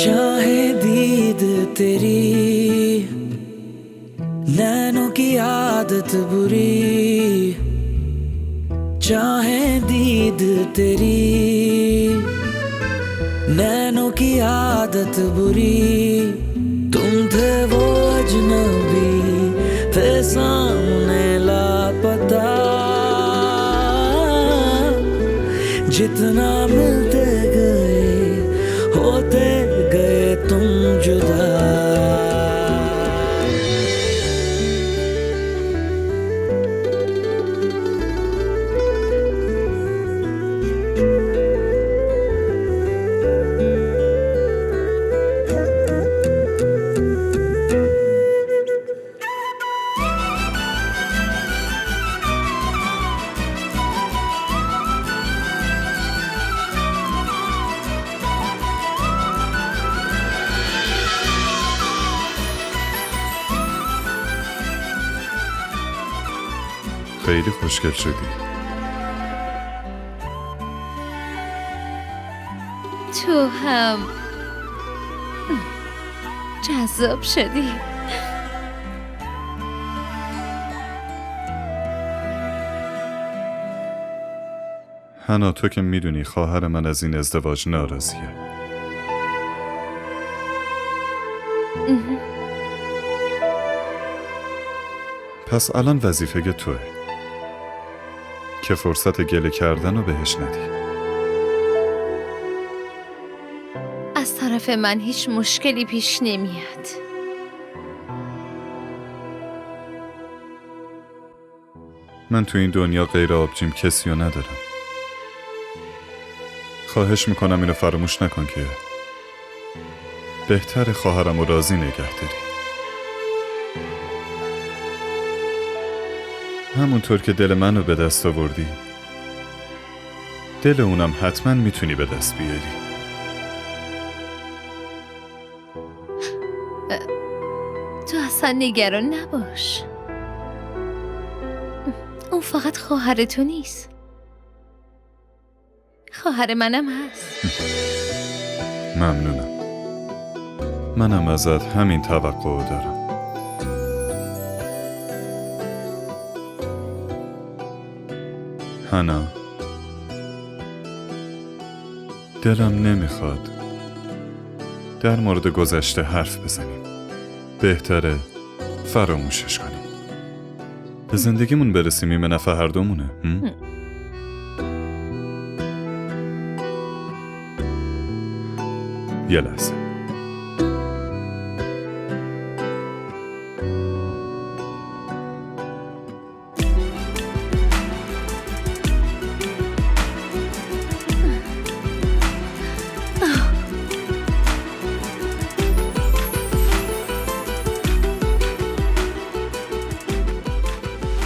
चाहे दीद तेरी नैनों की आदत बुरी, चाहे दीद तेरी नैनों की आदत बुरी, तुम थे वो अजनबी थे सामने लापता, जितना मिलते गए होते गए तुम जुदा। خیلی خوشگل شدی. تو هم جذاب شدی. حنا تو که میدونی خواهر من از این ازدواج ناراضیه. پس الان وظیفه توه که فرصت گله کردن رو بهش ندی. از طرف من هیچ مشکلی پیش نمیاد. من تو این دنیا غیر آبجیم کسی رو ندارم. خواهش میکنم اینو فراموش نکن که بهتر خواهرم رو راضی نگه داری. همونطور که دل منو به دست آوردی، دل اونم حتما میتونی به دست بیاری. تو اصلا نگران نباش. اون فقط خواهر تو نیست، خواهر منم هست. ممنونم. منم ازت همین توقع دارم. حنا، دلم نمیخواد در مورد گذشته حرف بزنیم. بهتره فراموشش کنیم. به زندگیمون برسیم، این به نفع هر دومونه. یه لحظه.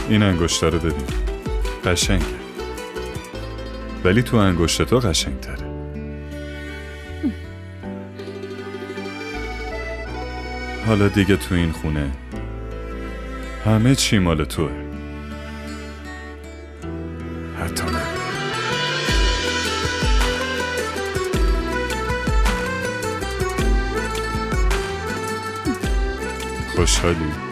این انگشتر رو ببین، قشنگه، ولی تو انگشت تو قشنگتره. حالا دیگه تو این خونه همه چی مال توه، حتی من. خوشحالی؟